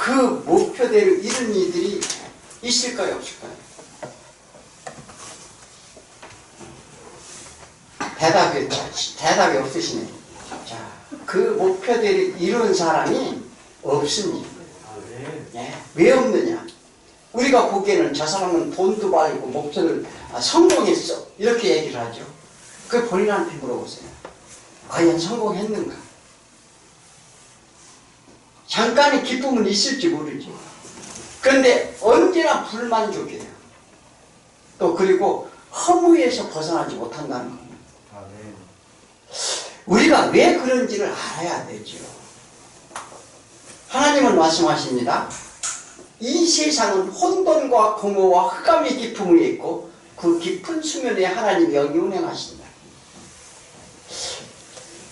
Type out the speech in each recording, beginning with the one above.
그 목표대로 이룬 이들이 있을까요, 없을까요? 대답이 없으시네. 자, 그 목표대로 이룬 사람이 없습니다. 예, 왜 없느냐? 우리가 보기에는 저 사람은 돈도 벌고 목표를 성공했어, 이렇게 얘기를 하죠. 그 본인한테 물어보세요. 과연 성공했는가? 잠깐의 기쁨은 있을지 모르지. 그런데 언제나 불만족이에요. 또 그리고 허무에서 벗어나지 못한다는 겁니다. 우리가 왜 그런지를 알아야 되죠. 하나님은 말씀하십니다. 이 세상은 혼돈과 공허와 흑암의 기품이 있고 그 깊은 수면에 하나님이 여기 운행하신다.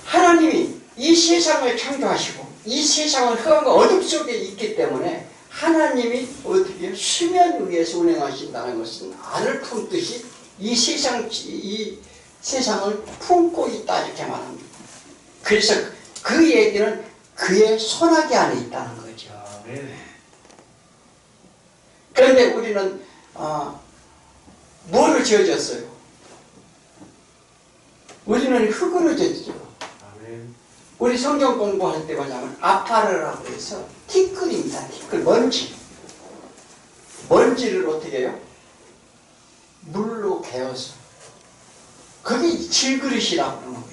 하나님이 이 세상을 창조하시고 이 세상은 흑암과 어둠 속에 있기 때문에 하나님이 어떻게 수면 위에서 운행하신다는 것은 알을 품듯이 이 세상을 품고 있다, 이렇게 말합니다. 그래서 그 얘기는 그의 손아귀 안에 있다는 거죠. 그런데 우리는 뭐를 지어졌어요? 우리는 흙으로 지어졌죠. 우리 성경 공부할 때 뭐냐면 아파르라고 해서 티끌입니다. 티끌, 먼지를 어떻게 해요? 물로 개어서, 그게 질그릇이라고 하는 거예요.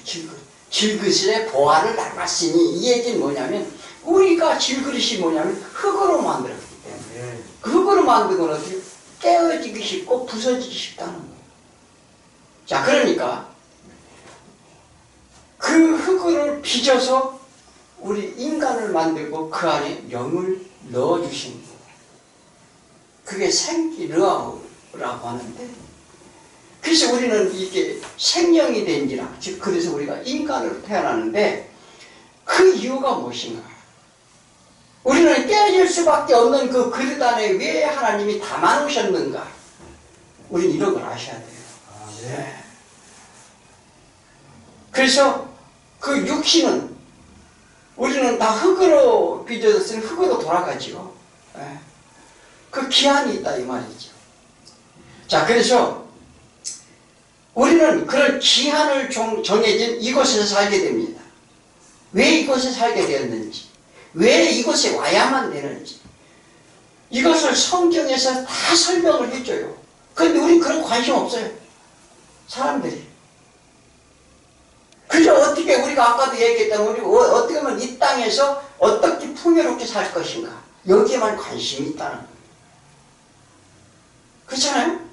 질그릇의 보화를 닮았으니, 이 얘기는 뭐냐면 우리가 질그릇이 뭐냐면 흙으로 만들었기 때문에 그 흙으로 만든 건 어떻게 깨어지기 쉽고 부서지기 쉽다는 거예요. 자, 그러니까 그 흙을 빚어서 우리 인간을 만들고 그 안에 영을 넣어주신 거예요. 그게 생기르아우라고 하는데, 그래서 우리는 이게 생명이 된지라, 즉 그래서 우리가 인간으로 태어나는데 그 이유가 무엇인가? 우리는 깨어질 수밖에 없는 그 그릇 안에 왜 하나님이 담아놓으셨는가? 우리는 이런 걸 아셔야 돼요. 네. 그래서 그 육신은 우리는 다 흙으로 빚어졌으니 흙으로 돌아가지요. 네. 그 기한이 있다, 이 말이죠. 자, 그래서 우리는 그런 기한을 정해진 이곳에서 살게 됩니다. 왜 이곳에 살게 되었는지, 왜 이곳에 와야만 되는지, 이것을 성경에서 다 설명을 해줘요. 그런데 우린 그런 관심 없어요, 사람들이. 그저 어떻게, 우리가 아까도 얘기했던, 우리 어떻게 하면 이 땅에서 어떻게 풍요롭게 살 것인가, 여기에만 관심이 있다는 거예요. 그렇잖아요?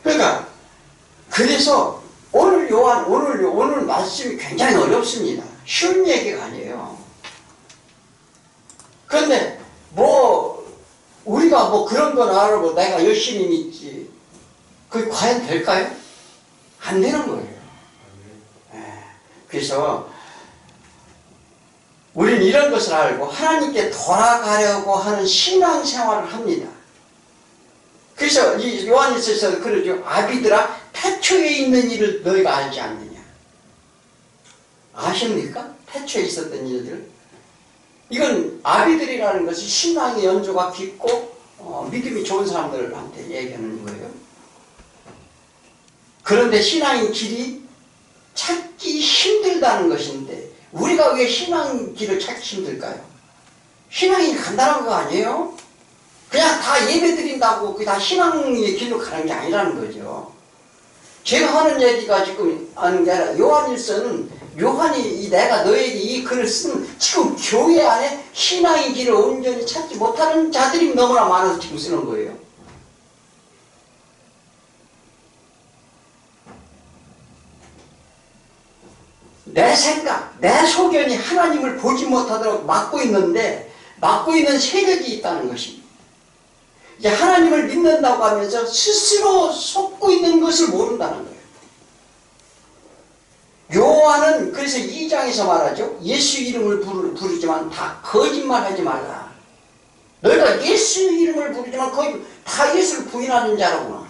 그러니까 그래서 오늘 말씀이 굉장히 어렵습니다. 쉬운 얘기가 아니에요. 그런데 우리가 그런 건 알고 내가 열심히 믿지, 그게 과연 될까요? 안 되는 거예요. 그래서 우리는 이런 것을 알고 하나님께 돌아가려고 하는 신앙생활을 합니다. 그래서 이 요한일서에서 그러죠. 아비들아, 태초에 있는 일을 너희가 알지 않느냐. 아십니까? 태초에 있었던 일들. 이건 아비들이라는 것이 신앙의 연조가 깊고 믿음이 좋은 사람들한테 얘기하는 거예요. 그런데 신앙의 길이 찾기 힘들다는 것인데 우리가 왜 신앙 길을 찾기 힘들까요? 신앙이 간단한 거 아니에요? 그냥 다 예배 드린다고 그게 다 신앙의 길로 가는 게 아니라는 거죠. 제가 하는 얘기가 지금 하는 게 아니라 요한일서는 요한이 내가 너에게 이 글을 쓴 지금 교회 안에 신앙의 길을 온전히 찾지 못하는 자들이 너무나 많아서 지금 쓰는 거예요. 내 생각, 내 소견이 하나님을 보지 못하도록 막고 있는데 막고 있는 세력이 있다는 것입니다. 이제 하나님을 믿는다고 하면서 스스로 속고 있는 것을 모른다는 거예요. 요한은 그래서 2장에서 말하죠. 예수 이름을 부르지만 다 거짓말하지 말라. 너희가 예수 이름을 부르지만 거의 다 예수를 부인하는 자라구나.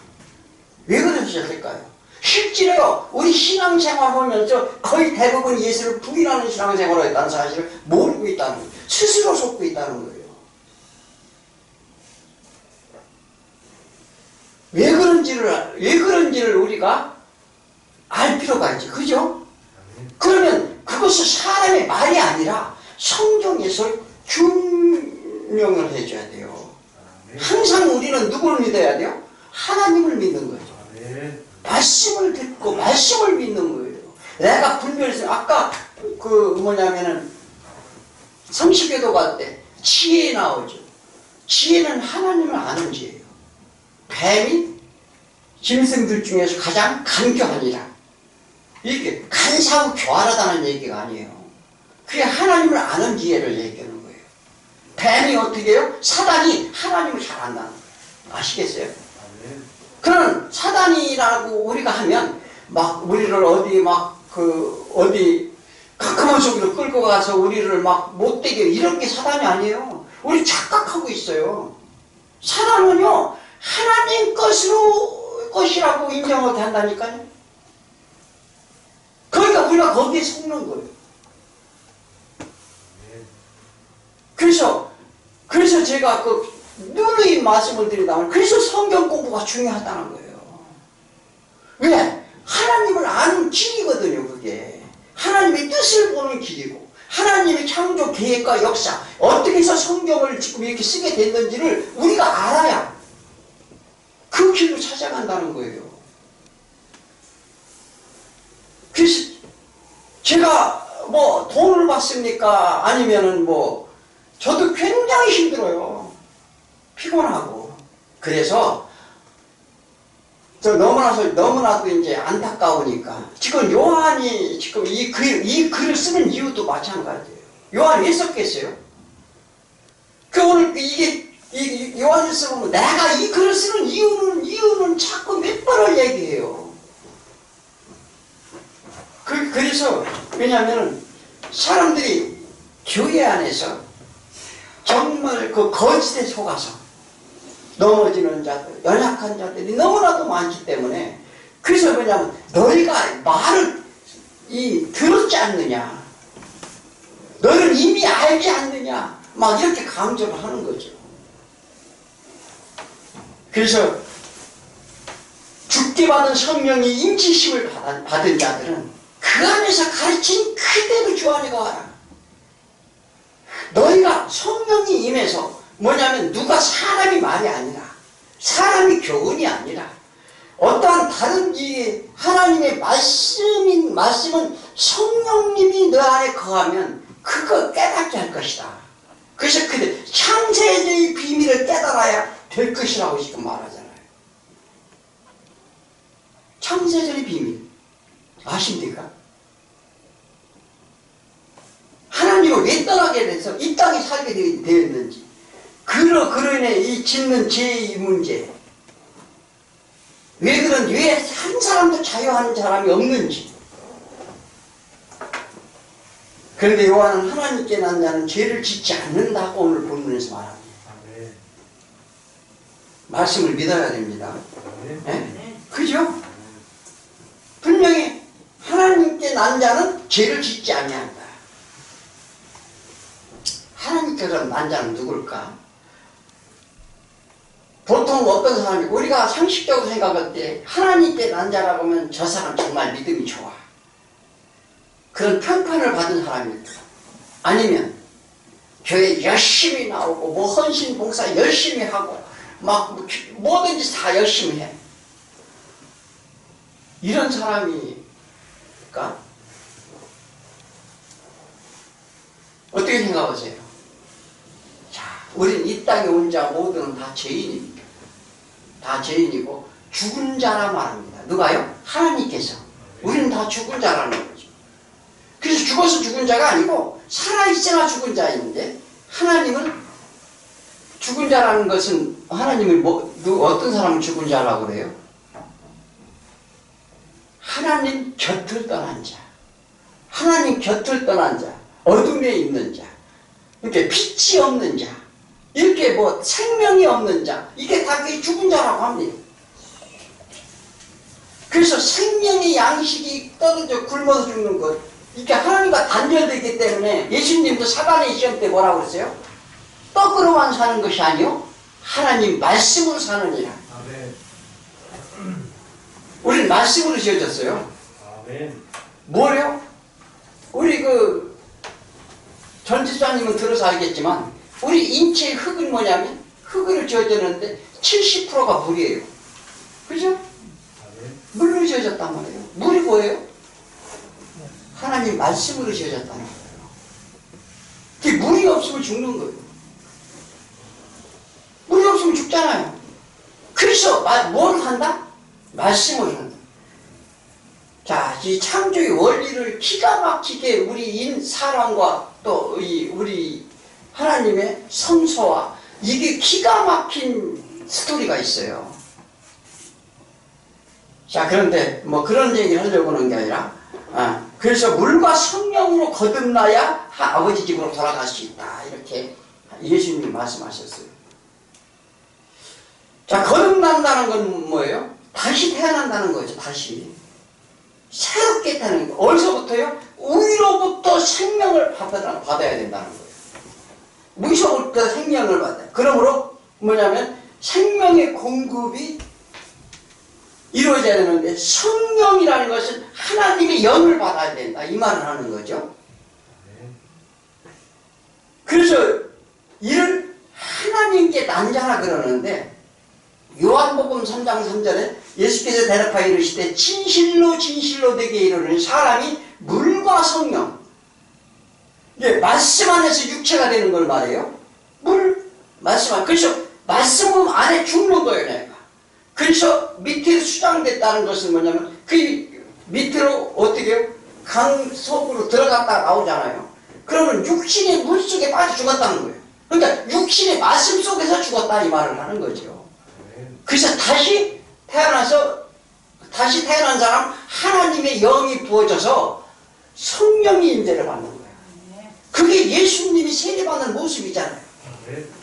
왜 그러셨을까요? 실제로 우리 신앙생활 하면서 거의 대부분 예수를 부인하는 신앙생활을 했다는 사실을 모르고 있다는 거예요. 스스로 쏟고 있다는 거예요. 왜 그런지를 우리가 알 필요가 있지. 그죠? 그러면 그것은 사람의 말이 아니라 성경에서 증명을 해줘야 돼요. 항상 우리는 누구를 믿어야 돼요? 하나님을 믿는 거죠. 말씀을 듣고 말씀을 믿는 거예요. 내가 분별해서 아까 뭐냐면은 성시교도 갈 때 지혜 나오죠. 지혜는 하나님을 아는 지혜예요. 뱀이 짐승들 중에서 가장 간교하니라. 이게 간사하고 교활하다는 얘기가 아니에요. 그게 하나님을 아는 지혜를 얘기하는 거예요. 뱀이 어떻게 해요? 사단이 하나님을 잘 안다는 거예요. 아시겠어요? 그런 사단이라고 우리가 하면 막 우리를 어디 캄캄한 속으로 끌고 가서 우리를 막 못되게 이런 게 사단이 아니에요. 우리 착각하고 있어요. 사단은요 하나님 것이라고 인정하게 한다니까요. 그러니까 우리가 거기에 속는 거예요. 그래서 제가 누누이 말씀을 드리다면 그래서 성경 공부가 중요하다는 거예요. 왜? 하나님을 아는 길이거든요. 그게 하나님의 뜻을 보는 길이고 하나님의 창조 계획과 역사 어떻게 해서 성경을 지금 이렇게 쓰게 됐는지를 우리가 알아야 그 길로 찾아간다는 거예요. 그래서 제가 뭐 돈을 받습니까? 아니면은 뭐 저도 굉장히 힘들어요. 피곤하고. 그래서 너무나도 이제 안타까우니까 지금 요한이 지금 이 글을 쓰는 이유도 마찬가지예요. 요한이 왜 썼겠어요? 오늘 이 요한일서 보면 내가 이 글을 쓰는 이유는 자꾸 몇 번을 얘기해요. 그래서 왜냐하면 사람들이 교회 안에서 정말 그 거짓에 속아서 넘어지는 자들, 연약한 자들이 너무나도 많기 때문에 그래서 뭐냐면 너희가 말을 들었지 않느냐, 너희는 이미 알지 않느냐 막 이렇게 강조를 하는 거죠. 그래서 죽게 받은 성령이 인치심을 받은 자들은 그 안에서 가르친 그대로 주 안에 가라. 너희가 성령이 임해서 뭐냐면 누가 사람이 말이 아니라 사람이 교훈이 아니라 어떠한 다른 하나님의 말씀은 성령님이 너 안에 거하면 그거 깨닫게 할 것이다. 그래서 창세의 비밀을 깨달아야 될 것이라고 지금 말하잖아요. 창세전의 비밀 아십니까? 하나님을 왜 떠나게 돼서 이 땅에 살게 되었는지, 그로 인해 이 짓는 죄의 문제, 왜 한 사람도 자유하는 사람이 없는지. 그런데 요한은 하나님께 난 자는 죄를 짓지 않는다고 오늘 본문에서 말합니다. 말씀을 믿어야 됩니다. 네? 그죠? 분명히 하나님께 난 자는 죄를 짓지 아니한다. 하나님께서 난 자는 누굴까? 보통 어떤 사람이 우리가 상식적으로 생각할 때 하나님께 난 자라고 하면 저 사람 정말 믿음이 좋아. 그런 평판을 받은 사람일까? 아니면 교회 열심히 나오고 뭐 헌신 봉사 열심히 하고 막 뭐든지 다 열심히 해. 이런 사람일까? 어떻게 생각하세요? 자, 우린 이 땅에 온 자 모두는 다 죄인입니다. 다 죄인이고 죽은 자라 말합니다. 누가요? 하나님께서. 우리는 다 죽은 자라는 거죠. 그래서 죽어서 죽은 자가 아니고 살아있으나 죽은 자인데, 하나님은 죽은 자라는 것은 하나님을 어떤 사람을 죽은 자라고 그래요? 하나님 곁을 떠난 자, 하나님 곁을 떠난 자, 어둠에 있는 자, 이렇게 빛이 없는 자, 이렇게 뭐 생명이 없는 자, 이게 다 죽은 자라고 합니다. 그래서 생명의 양식이 떨어져 굶어서 죽는 것, 이게 하나님과 단절되기 때문에 예수님도 사단의 시험 때 뭐라고 그랬어요? 떡으로만 사는 것이 아니요 하나님 말씀으로 사느니라. 아멘. 우리는 말씀으로 지어졌어요. 아멘. 뭐래요? 우리 전 집사님은 들어서 알겠지만 우리 인체의 흙은 뭐냐면 흙으로 지어졌는데 70%가 물이에요. 그죠? 아멘. 물로 지어졌단 말이에요. 물이 뭐예요? 하나님 말씀으로 지어졌다는 거예요. 그 물이 없으면 죽는 거예요. 물이 없으면 죽잖아요. 그래서 뭘 한다? 말씀을 한다. 자, 이 창조의 원리를 기가 막히게 우리 사람과 또 우리 하나님의 성서와 이게 기가 막힌 스토리가 있어요. 자, 그런데 뭐 그런 얘기를 하려고 하는 게 아니라 그래서 물과 성령으로 거듭나야 아버지 집으로 돌아갈 수 있다. 이렇게 예수님이 말씀하셨어요. 자, 거듭난다는 건 뭐예요? 다시 태어난다는 거죠. 다시. 새롭게 태어나는 거예요. 어디서부터요? 위로부터 생명을 받아야 된다는 거예요. 위로부터 생명을 받아요. 그러므로 뭐냐면 생명의 공급이 이루어져야 되는데 성령이라는 것은 하나님의 영을 받아야 된다. 이 말을 하는 거죠. 그래서 이를 하나님께 난자라 그러는데 요한복음 3장 3절에 예수께서 대답하여 이르시되 진실로 진실로 내게 이르는 사람이 물과 성령, 이제 말씀 안에서 육체가 되는 걸 말해요. 물, 말씀 안. 그래서 말씀 안에 죽는 거예요, 내가. 그래서 밑으로 수장됐다는 것은 뭐냐면 그 밑으로 어떻게 해요? 강 속으로 들어갔다가 나오잖아요. 그러면 육신이 물속에 빠져 죽었다는 거예요. 그러니까 육신이 말씀 속에서 죽었다 이 말을 하는 거죠. 그래서 다시 태어난 사람 하나님의 영이 부어져서 성령의 임재를 받는 거예요. 그게 예수님이 세례받는 모습이잖아요.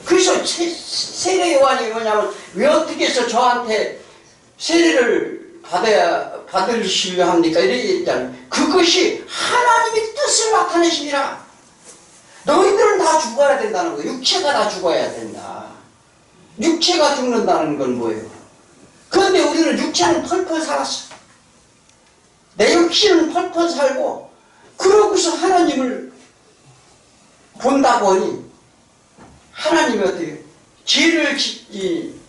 그래서 세례 요한이 뭐냐면 왜 어떻게 해서 저한테 세례를 받으시려 합니까? 이렇게 했잖아요. 그것이 하나님의 뜻을 나타내시니라. 너희들은 다 죽어야 된다는 거예요. 육체가 다 죽어야 된다. 육체가 죽는다는 건 뭐예요? 그런데 우리는 육체는 펄펄 살았어. 내 육신은 펄펄 살고 그러고서 하나님을 본다고 하니 하나님이 어떻게 죄를 짓지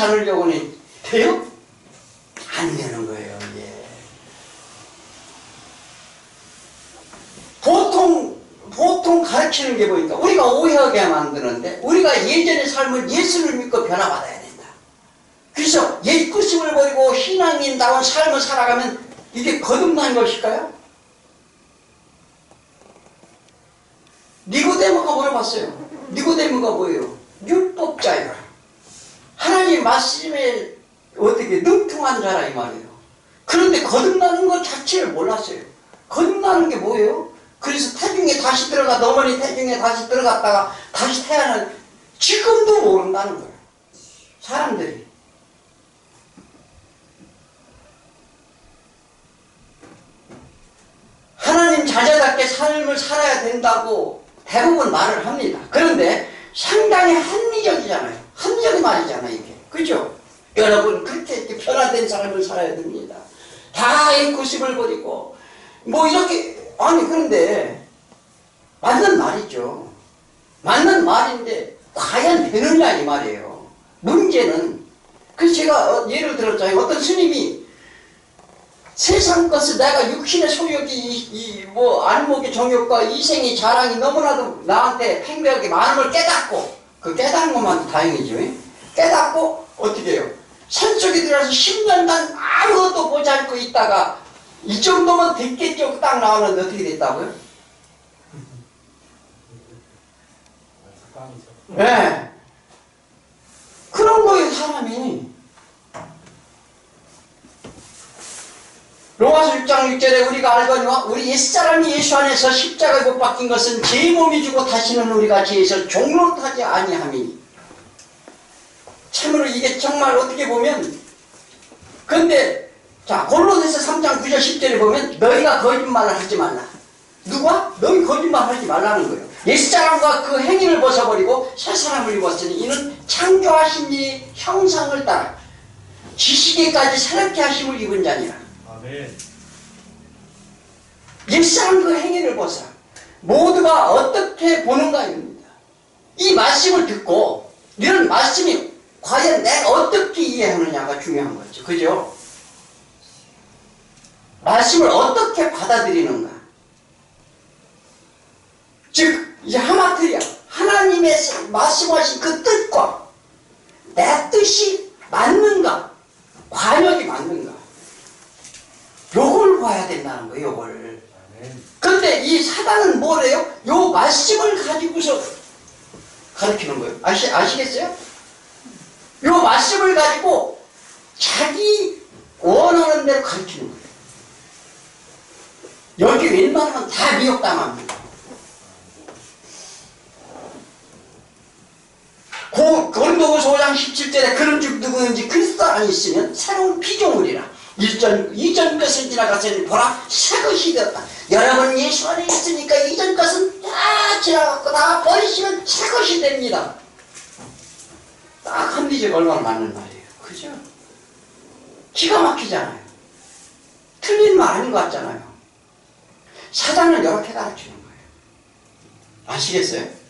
않으려고 하니 돼요? 안 되는 거예요. 예. 보통 가르치는 게 뭐니까 우리가 오해하게 만드는데 우리가 예전의 삶을 예수를 믿고 변화받아야 된다. 그래서 옛구심을 버리고 신앙인다운 삶을 살아가면 이게 거듭난 것일까요? 니고데모가 물어봤어요. 니고데모가 뭐예요? 율법자예요. 하나님 말씀에 어떻게 능통한 자라 이 말이에요. 그런데 거듭나는 것 자체를 몰랐어요. 거듭나는 게 뭐예요? 그래서 태중에 다시 들어가 어머니 태중에 다시 들어갔다가 다시 태어나는 지금도 모른다는 거예요. 사람들이. 하나님 자녀답게 삶을 살아야 된다고 대부분 말을 합니다. 그런데 상당히 합리적이잖아요. 합리적인 말이잖아요, 이게. 그죠? 여러분, 그렇게 변화된 삶을 살아야 됩니다. 다 옛구심을 버리고, 뭐 이렇게, 아니, 그런데, 맞는 말이죠. 맞는 말인데, 과연 되느냐, 이 말이에요. 문제는, 그래서 제가 예를 들었잖아요. 어떤 스님이 세상 것을 내가 육신의 소욕이, 안목의 정욕과 이생의 자랑이 너무나도 나한테 팽배하게 많음을 깨닫고, 그 깨닫는 것만 다행이죠. 깨닫고, 어떻게 해요? 산속에 들어가서 10년간 아무것도 보지 않고 있다가, 이 정도면 됐겠죠. 딱 나오는데 어떻게 됐다고요? 네. 그런 거예요, 사람이. 로마서 6장 6절에 우리가 알거니와 우리 옛사람이 예수 안에서 십자가에 못 박힌 것은 제 몸이 주고 다시는 우리가 죄에서 종노릇하지 아니함이니. 참으로 이게 정말 어떻게 보면 근데 자 골로새서 3장 9절 10절에 보면 너희가 거짓말을 하지 말라. 누가? 너희 거짓말 하지 말라는 거예요. 옛사람과 그 행위를 벗어버리고 새사람을 입었으니 이는 창조하신 이 형상을 따라 지식에까지 새롭게 하심을 입은 자니라. 아멘. 옛사람 그 행위를 벗어 모두가 어떻게 보는가입니다. 이 말씀을 듣고 이런 말씀이 과연 내가 어떻게 이해하느냐가 중요한 거죠. 그죠? 말씀을 어떻게 받아들이는가. 즉 이제 하마터리야 하나님의 말씀하신 그 뜻과 내 뜻이 맞는가, 관역이 맞는가, 요걸 봐야 된다는 거예요. 요걸. 근데 이 사단은 뭐래요? 요 말씀을 가지고서 가르치는 거예요. 아시겠어요? 요 말씀을 가지고 자기 원하는 대로 가르치는 거예요. 여기 웬만하면 다 미혹당합니다. 고린도후서 5장 17절에 그런 즉 누구든지 그리스도 안에 있으면 새로운 피조물이라. 이전 것은 지나갔으니 보라 새 것이 되었다. 여러분 예수 안에 있으니까 이전 것은 다 지나갔고 다 버리시면 새 것이 됩니다. 딱 한디제가 얼마나 맞는 말이에요. 그죠? 기가 막히잖아요. 틀린 말 아닌 것 같잖아요. 사단은 이렇게 가르치는 거예요. 아시겠어요?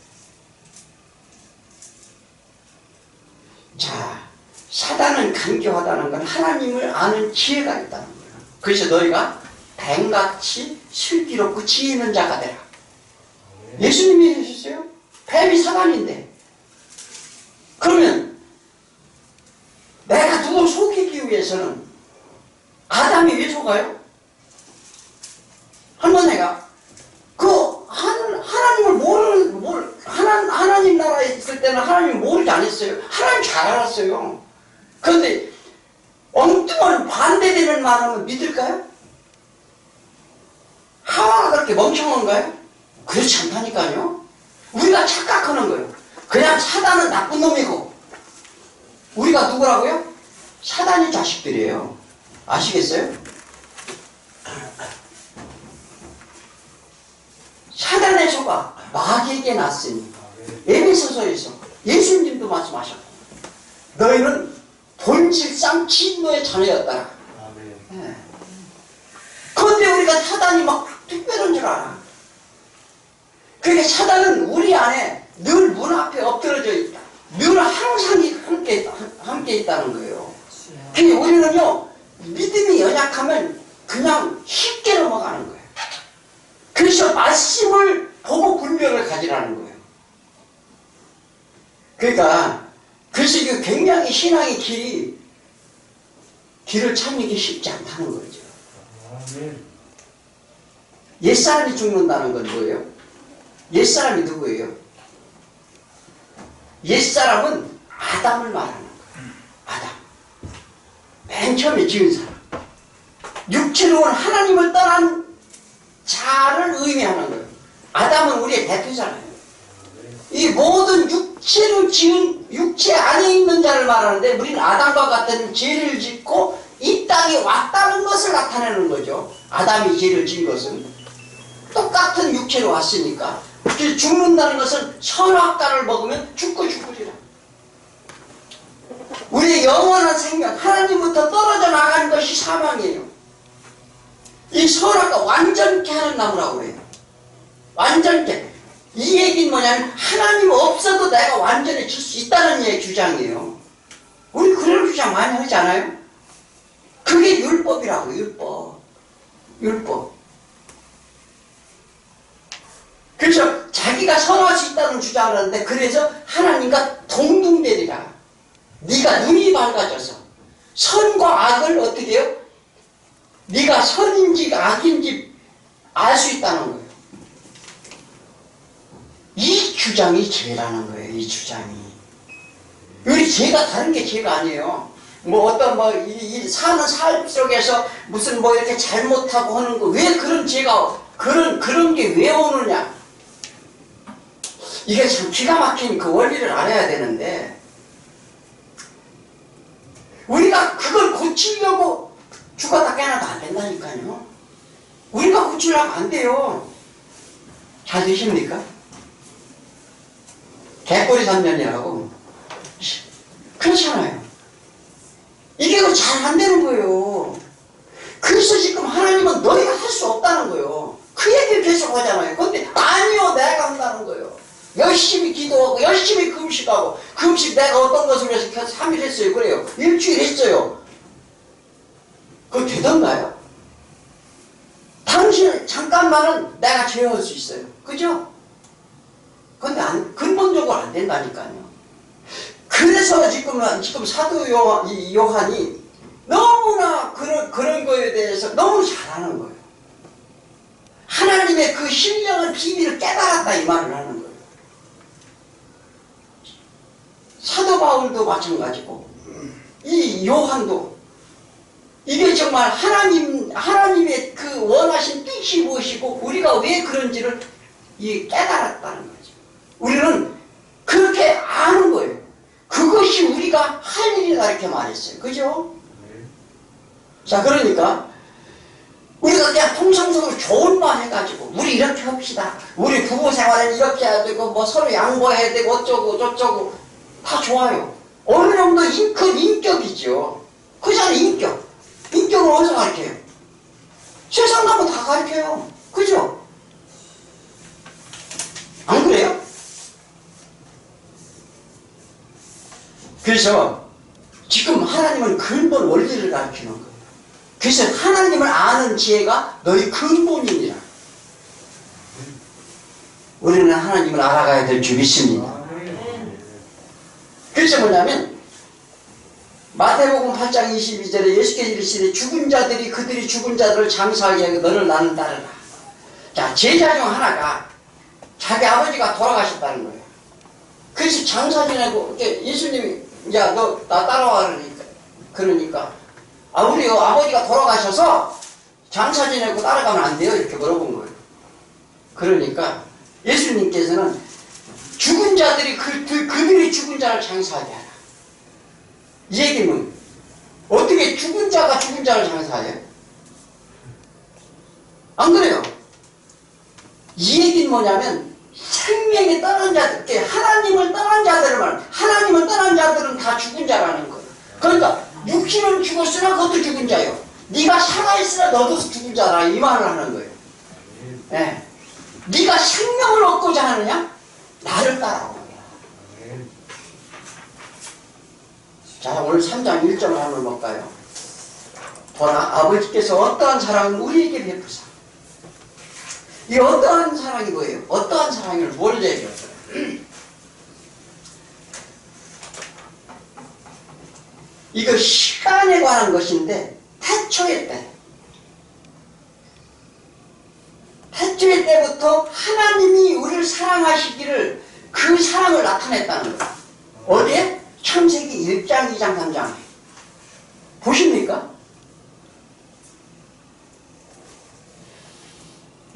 자, 사단은 간교하다는 건 하나님을 아는 지혜가 있다는 거예요. 그래서 너희가 뱀같이 슬기롭고 지혜 있는 자가 되라. 예수님이 해주셨어요? 뱀이 사단인데. 그러면 내가 누굴 속이기 위해서는 아담이 왜 속아요? 한번 내가 하나님을 하나님 나라에 있을 때는 하나님을 모르지 않았어요. 하나님 잘 알았어요. 그런데 엉뚱한 반대되는 말하면 믿을까요? 하와가 그렇게 멍청한가요? 그렇지 않다니까요. 우리가 착각하는 거예요. 그냥 사단은 나쁜 놈이고 우리가 누구라고요? 사단의 자식들이에요. 아시겠어요? 사단의 소가 마귀에게 났으니 에베소서에서 예수님도 말씀하셨고 너희는 본질상 진노의 자녀였다라. 그런데 우리가 사단이 막 특별한 줄 알아. 그러니까 사단은 우리 안에 늘 문 앞에 엎드러져 있다. 늘 항상 함께 있다는 거예요. 근데 우리는요 믿음이 연약하면 그냥 쉽게 넘어가는 거예요. 그래서 말씀을 보고 분별을 가지라는 거예요. 그러니까 그래서 이게 굉장히 신앙의 길을 찾는 게 쉽지 않다는 거죠. 옛사람이 죽는다는 건 뭐예요? 옛사람이 누구예요? 옛사람은 아담을 말하는 거예요. 아담. 맨 처음에 지은 사람. 육체로는 하나님을 떠난 자를 의미하는 거예요. 아담은 우리의 대표잖아요. 이 모든 육체로 지은 육체 안에 있는 자를 말하는데 우리는 아담과 같은 죄를 짓고 이 땅에 왔다는 것을 나타내는 거죠. 아담이 죄를 지은 것은 똑같은 육체로 왔으니까. 죽는다는 것은 선악과를 먹으면 죽으리라. 우리의 영원한 생명, 하나님부터 떨어져 나가는 것이 사망이에요. 이 선악과 완전케 하는 나무라고 그래요. 완전케. 이 얘기는 뭐냐면 하나님 없어도 내가 완전해질 수 있다는 주장이에요. 우리 그런 주장 많이 하지 않아요? 그게 율법이라고. 율법. 그래서 자기가 선할 수 있다는 주장을 하는데 그래서 하나님과 동등되리라. 네가 눈이 밝아져서 선과 악을 어떻게 해요? 네가 선인지 악인지 알 수 있다는 거예요. 이 주장이 죄라는 거예요. 이 주장이. 우리 죄가 다른 게 죄가 아니에요. 어떤 사는 삶 속에서 무슨 이렇게 잘못하고 하는 거 왜 그런 죄가 그런 게 왜 오느냐? 이게 참 기가 막힌 그 원리를 알아야 되는데 우리가 그걸 고치려고 죽었다 깨어나도 안 된다니까요. 우리가 고치려고 안 돼요. 잘 되십니까? 개꼬리 3년이라고. 그렇잖아요. 이게 잘 안 되는 거예요. 그래서 지금 하나님은 너희가 할 수 없다는 거예요. 그 얘기를 계속 하잖아요. 근데 아니요, 내가 한다는 거예요. 열심히 기도하고 열심히 금식하고, 금식 내가 어떤 것을 해서 3일 했어요. 그래요. 일주일 했어요. 그거 되던가요? 당신 잠깐만은 내가 제어할 수 있어요. 그죠? 근데 근본적으로 안 된다니까요. 그래서 지금 사도 요한이 너무나 그런 거에 대해서 너무 잘하는 거예요. 하나님의 그 신령한 비밀을 깨달았다 이 말을 하는 거예요. 사도 바울도 마찬가지고 이 요한도 이게 정말 하나님의 그 원하신 뜻이 무엇이고 우리가 왜 그런지를 깨달았다는 거죠. 우리는 그렇게 아는 거예요. 그것이 우리가 할 일이다 이렇게 말했어요. 그죠? 자, 그러니까 우리가 그냥 통상적으로 좋은 말 해가지고 우리 이렇게 합시다. 우리 부부 생활은 이렇게 해야 되고 뭐 서로 양보해야 되고 어쩌고 저쩌고 다 좋아요. 어느 정도 그 인격이죠. 그잖아요. 인격을 어디서 가르쳐요? 세상 가면 다 가르쳐요. 그죠? 안 그래요? 그래서 지금 하나님은 근본 원리를 가르치는 거예요. 그래서 하나님을 아는 지혜가 너희 근본이니라. 우리는 하나님을 알아가야 될 줄 믿습니다. 그래서 뭐냐면 마태복음 8장 22절에 예수께서 이르시되 죽은 자들이 그들이 죽은 자들을 장사하게 하고 너를 나는 따르라. 자, 제자 중 하나가 자기 아버지가 돌아가셨다는 거예요. 그래서 장사 지내고 예수님이 야 너 나 따라와 그러니까 우리 아버지가 돌아가셔서 장사 지내고 따라가면 안 돼요 이렇게 물어본 거예요. 그러니까 예수님께서는 죽은 자들이 그들이 죽은 자를 장사하게 하라. 이 얘기는 어떻게 죽은 자가 죽은 자를 장사해요? 안 그래요? 이 얘기는 뭐냐면 생명에 떠난 자들, 하나님을 떠난 자들을 말합니다. 하나님을 떠난 자들은 다 죽은 자라는 거예요. 그러니까 육신은 죽었으나 그것도 죽은 자예요. 네가 살아있으나 너도 죽은 자라 이 말을 하는 거예요. 네. 네가 생명을 얻고자 하느냐? 나를 따라오라. 자, 오늘 3장 1절을 한번 볼까요? 보라, 아버지께서 어떠한 사랑을 우리에게 베푸사. 이 어떠한 사랑이 뭐예요? 어떠한 사랑을 뭘 얘기했어요? 이거 시간에 관한 것인데 태초의 때부터 하나님이 우리를 사랑하시기를 그 사랑을 나타냈다는 거예요. 어디에? 창세기 1장, 2장, 3장에 보십니까?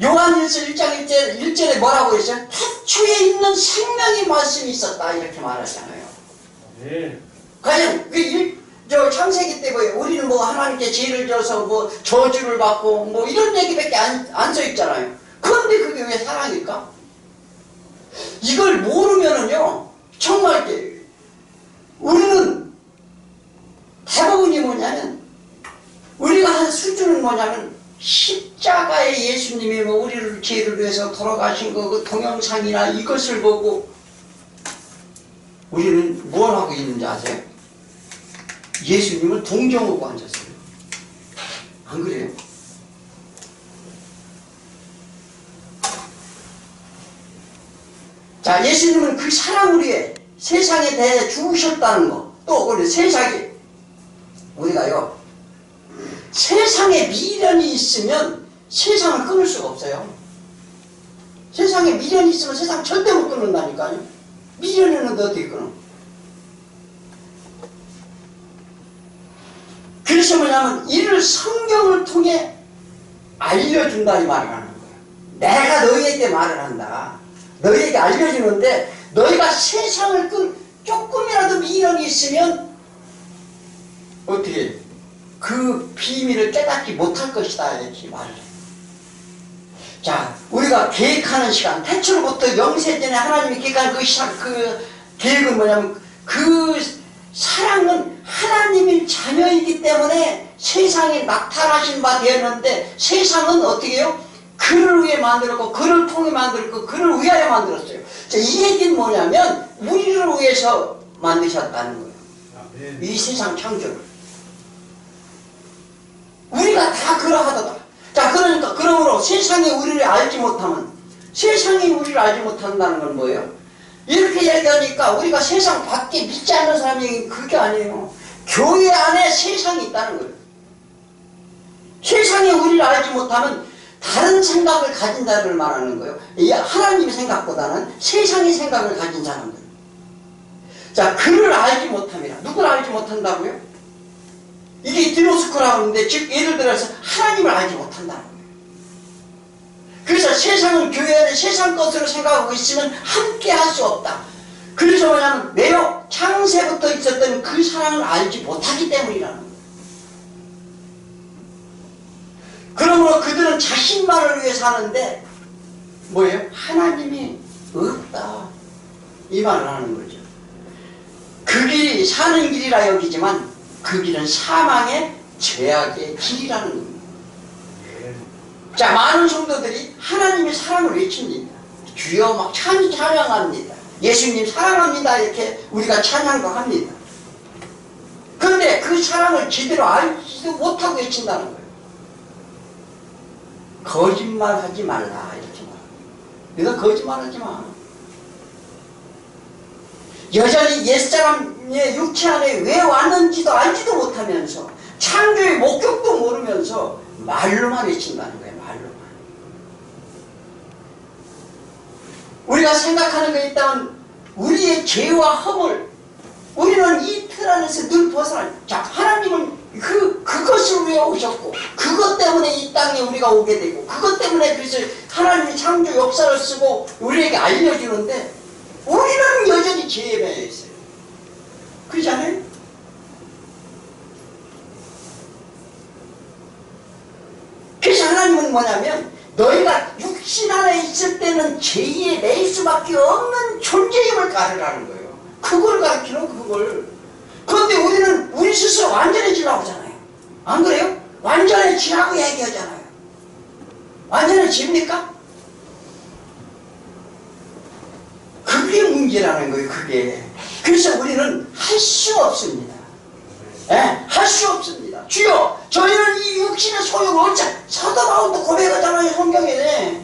요한일서 1장 1절에 뭐라고 했어요? 태초에 있는 생명의 말씀이 있었다 이렇게 말하잖아요. 네. 과연 창세기 때 뭐예요? 우리는 뭐 하나님께 죄를 져서 뭐 저주를 받고 뭐 이런 얘기밖에 안 써 있잖아요. 그런데 그게 왜 사랑일까? 이걸 모르면은요 정말 우리는 대부분이 뭐냐면 우리가 한 수준은 뭐냐면 십자가의 예수님이 뭐 우리를 죄를 위해서 돌아가신 그 동영상이나 이것을 보고 우리는 뭘 하고 있는지 아세요? 예수님을 동정하고 앉았어요. 안 그래요? 자, 예수님은 그 사랑을 위해 세상에 대해 죽으셨다는 거. 또 우리 세상에 우리가요 세상에 미련이 있으면 세상을 끊을 수가 없어요. 세상에 미련이 있으면 세상 절대 못 끊는다니까요. 미련이 있는데 어떻게 끊어? 그래서 뭐냐면 이를 성경을 통해 알려준다 이 말을 하는 거예요. 내가 너희에게 말을 한다. 너희에게 알려주는데 너희가 세상을 조금이라도 미련이 있으면 어떻게 그 비밀을 깨닫지 못할 것이다 이렇게 말을 해요. 자, 우리가 계획하는 시간, 태초부터 영세전에 하나님이 계획한 그 계획은 뭐냐면, 그 사랑은 하나님의 자녀이기 때문에 세상에 나타나신 바 되었는데, 세상은 어떻게 해요? 그를 위해 만들었고, 그를 통해 만들었고, 그를 위하여 만들었어요. 자, 이 얘기는 뭐냐면, 우리를 위해서 만드셨다는 거예요. 아멘. 이 세상 창조를. 우리가 다 그러하도다. 자, 그러니까, 그러므로 세상이 우리를 알지 못하면, 세상이 우리를 알지 못한다는 건 뭐예요? 이렇게 얘기하니까 우리가 세상 밖에 믿지 않는 사람이 그게 아니에요. 교회 안에 세상이 있다는 거예요. 세상이 우리를 알지 못하면 다른 생각을 가진 자를 말하는 거예요. 하나님의 생각보다는 세상의 생각을 가진 사람들. 자, 그를 알지 못함이라. 누구를 알지 못한다고요? 이게 디노스코라고 하는데, 즉 예를 들어서 하나님을 알지 못한다는 거예요. 그래서 세상은 교회 안에 세상 것으로 생각하고 있으면 함께 할 수 없다. 그래서 뭐냐면 매력, 창세부터 있었던 그 사랑을 알지 못하기 때문이라는 거예요. 그러므로 그들은 자신만을 위해 사는데 뭐예요? 하나님이 없다. 이 말을 하는 거죠. 그 길이 사는 길이라 여기지만 그 길은 사망의 죄악의 길이라는 겁니다. 자, 많은 성도들이 하나님의 사랑을 외칩니다. 주여 막 찬양합니다. 예수님 사랑합니다. 이렇게 우리가 찬양도 합니다. 그런데 그 사랑을 제대로 알지도 못하고 외친다는 거예요. 거짓말하지 말라 이렇게 말합니다. 너가 거짓말하지 마. 여전히 옛사람의 육체 안에 왜 왔는지도 알지도 못하면서 창조의 목적도 모르면서 말로만 외친다는 거예요. 말로만. 우리가 생각하는 것에 있다면 우리의 죄와 허물, 우리는 이 틀 안에서 늘 벗어나. 자, 하나님은 그것을 위해 오셨고, 그것 때문에 이 땅에 우리가 오게 되고, 그것 때문에 그래서 하나님이 창조 역사를 쓰고 우리에게 알려주는데, 우리는 여전히 죄에 매여 있어요. 그렇지 않아요? 그래서 하나님은 뭐냐면, 너희가 육신 안에 있을 때는 죄에 매일 수밖에 없는 존재임을 가르라는 거예요. 그걸 가르치는 그걸. 그런데 우리는 우리 스스로 완전해지려고 하잖아요. 안 그래요? 완전해지라고 얘기하잖아요. 완전해집니까? 그게 문제라는 거예요. 그게. 그래서 우리는 할 수 없습니다. 할 수 없습니다. 주여, 저희는 이 육신의 소욕을 어찌, 사도 바울도 고백하잖아요. 성경에.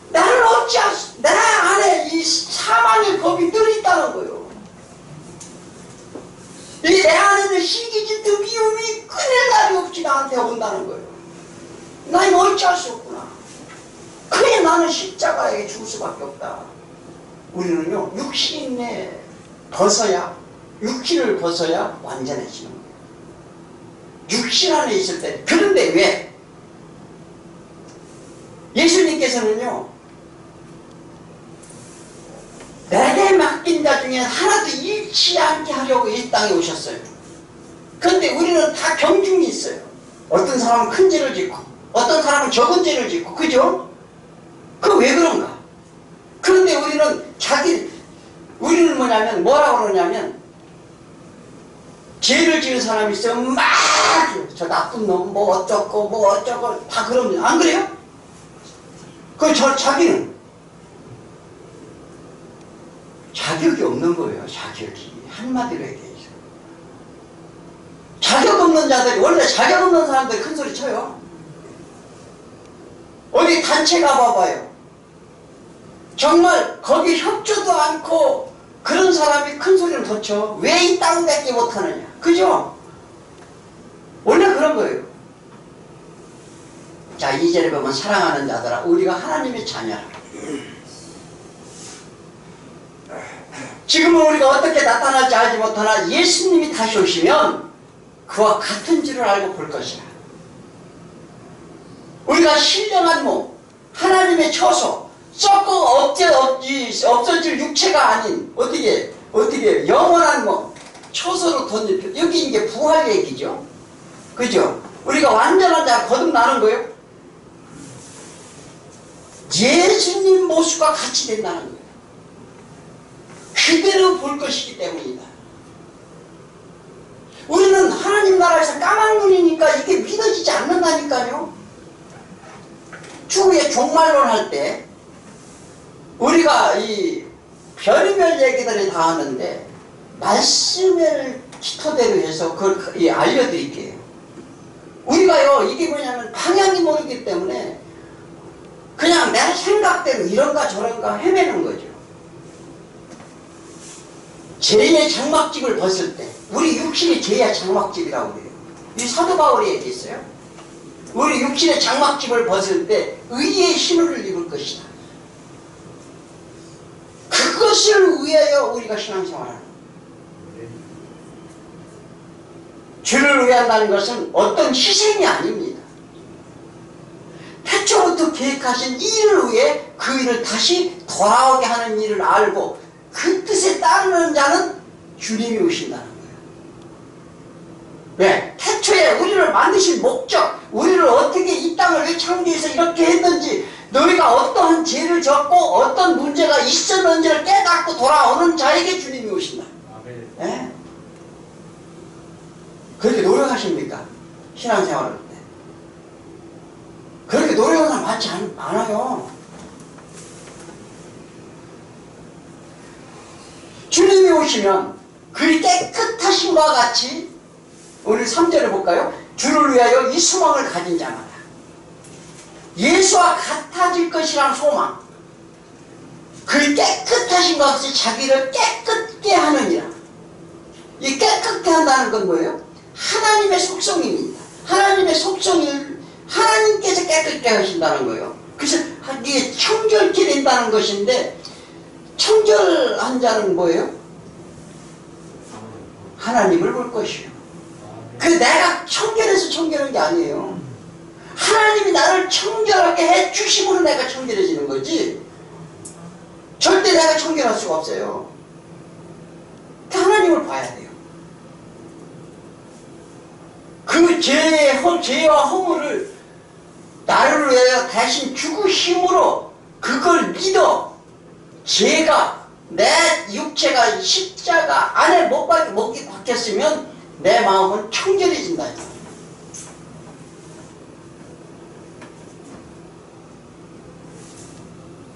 나는 어찌 내 안에 이 사망의 법이 늘 있다는 거예요. 이 내 안에는 시기, 질투, 미움이 끊을 날이 없이 나한테 온다는 거예요. 나는 어찌할 수 없구나. 그래 나는 십자가에 죽을 수밖에 없다. 우리는요, 육신에 벗어야, 육신을 벗어야 완전해지는 거예요. 육신 안에 있을 때. 그런데 왜? 예수님께서는요, 내게 맡긴 자 중에 하나도 잃지 않게 하려고 이 땅에 오셨어요. 그런데 우리는 다 경중이 있어요. 어떤 사람은 큰 죄를 짓고, 어떤 사람은 적은 죄를 짓고, 그죠? 그 왜 그런가? 그런데 우리는 뭐냐면, 뭐라고 그러냐면, 죄를 지은 사람이 있으면 막, 저 나쁜 놈, 뭐 어쩌고, 다 그럽니다. 안 그래요? 자기는 자격이 없는 거예요. 자격이. 한마디로 얘기해서. 자격 없는 자들이, 원래 자격 없는 사람들이 큰 소리 쳐요. 어디 단체 가봐봐요. 정말 거기 협조도 않고 그런 사람이 큰 소리를 더 쳐. 왜 이 땅 뺏기 못하느냐. 그죠? 원래 그런 거예요. 자, 2절에 보면 사랑하는 자들아, 우리가 하나님의 자녀라. 지금은 우리가 어떻게 나타날지 알지 못하나 예수님이 다시 오시면 그와 같은 줄을 알고 볼 것이라. 우리가 신령한 몸, 하나님의 처소, 썩고 없어질 육체가 아닌 어떻게 영원한 몸, 처소로 던질, 여기 이게 부활 얘기죠. 그죠? 우리가 완전한 자 거듭나는 거예요. 예수님 모습과 같이 된다는 거예요. 그대로 볼 것이기 때문이다. 우리는 하나님 나라에서 까막눈이니까 이게 믿어지지 않는다니까요. 추후에 종말론 할 때 우리가 이 별의별 얘기들을 다 하는데 말씀을 기토대로 해서 그걸 알려드릴게요. 우리가요, 이게 뭐냐면 방향이 모르기 때문에 그냥 내 생각대로 이런가 저런가 헤매는 거죠. 죄의 장막집을 벗을 때, 우리 육신이 죄의 장막집이라고 그래요. 이 사도 바울이 얘기했어요. 우리 육신의 장막집을 벗을 때 의의 신호를 입을 것이다. 그것을 위하여 우리가 신앙생활하는 거예요. 주를 위한다는 것은 어떤 희생이 아닙니다. 태초부터 계획하신 일을 위해 그 일을 다시 돌아오게 하는 일을 알고 그 뜻에 따르는 자는 주님이 오신다는 거예요. 왜? 태초에 우리를 만드신 목적, 우리를 어떻게 이 땅을 왜 창조해서 이렇게 했는지, 너희가 어떠한 죄를 졌고 어떤 문제가 있었는지를 깨닫고 돌아오는 자에게 주님이 오신다. 네? 그렇게 노력하십니까? 신앙생활할 때. 그렇게 노력은 많지 않아요. 주님이 오시면 그 깨끗하심과 같이, 우리 3절을 볼까요? 주를 위하여 이 소망을 가진 자마다 예수와 같아질 것이란 소망, 그 깨끗하심과 같이 자기를 깨끗게 하느니라. 이 깨끗게 한다는 건 뭐예요? 하나님의 속성입니다. 하나님의 속성을 하나님께서 깨끗게 하신다는 거예요. 그래서 이게 청결케 된다는 것인데, 청결한 자는 뭐예요? 하나님을 볼 것이요. 그 내가 청결해서 청결한 게 아니에요. 하나님이 나를 청결하게 해주심으로 내가 청결해지는 거지, 절대 내가 청결할 수가 없어요. 하나님을 봐야 돼요. 그 죄와 허물을 나를 위하여 대신 죽으심으로 그걸 믿어 죄가, 내 육체가 십자가 안에 못 박혔으면 내 마음은 청결해진다.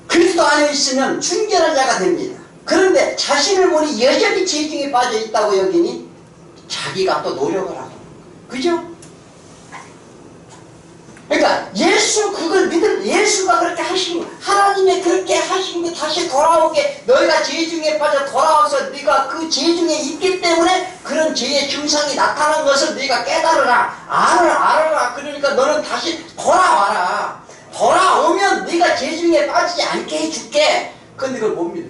그리스도 안에 있으면 순결한 자가 됩니다. 그런데 자신을 보니 여전히 죄 중에 빠져 있다고 여기니 자기가 또 노력을 하고, 그죠? 그러니까 그걸 예수가 그렇게 하신 거, 하나님의 그렇게 하신 게 다시 돌아오게, 너희가 죄 중에 빠져 돌아와서 네가 그 죄 중에 있기 때문에 그런 죄의 증상이 나타난 것을 네가 깨달으라, 알아라. 그러니까 너는 다시 돌아와라. 돌아오면 네가 죄 중에 빠지지 않게 해줄게. 근데 그걸 못 믿어.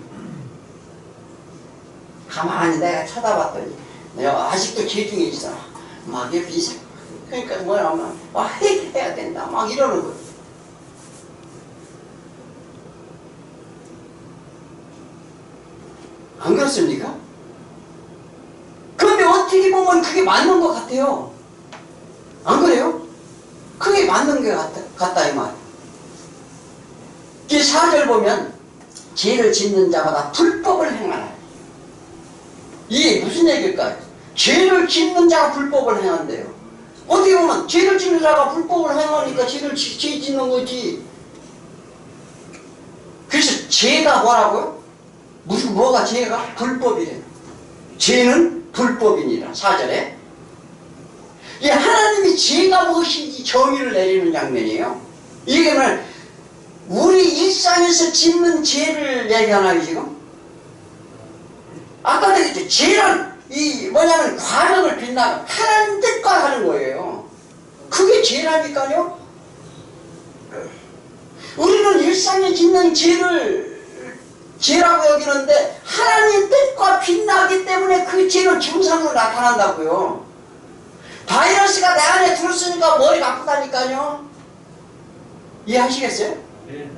가만히 내가 쳐다봤더니 내가 아직도 죄 중에 있어. 막 이렇게 그러니까 뭐냐면 회개해야 된다 막 이러는 거예요. 안 그렇습니까? 그런데 어떻게 보면 그게 맞는 것 같아요. 안 그래요? 그게 맞는 것 같다 이 말이에요. 이 4절 보면 죄를 짓는 자마다 불법을 행하라. 이게 무슨 얘기일까요? 죄를 짓는 자가 불법을 행한대요. 어떻게 보면 죄를 짓는 자가 불법을 행하니까 죄 짓는 거지. 그래서 죄가 뭐라고요? 뭐가 죄가? 불법이래요. 죄는 불법이니라. 4절에 이 하나님이 죄가 무엇인지 정의를 내리는 장면이에요. 이게 뭐냐, 우리 일상에서 짓는 죄를 얘기하나요 지금? 아까도 얘기했죠. 죄는 뭐냐면 과정을 빗나가 하나님 뜻과 하는 거예요. 그게 죄라니까요. 우리는 일상에 짓는 죄를 죄라고 여기는데 하나님 뜻과 빗나기 때문에 그 죄는 증상으로 나타난다고요. 바이러스가 내 안에 들었으니까 머리가 아프다니까요. 이해하시겠어요? 네.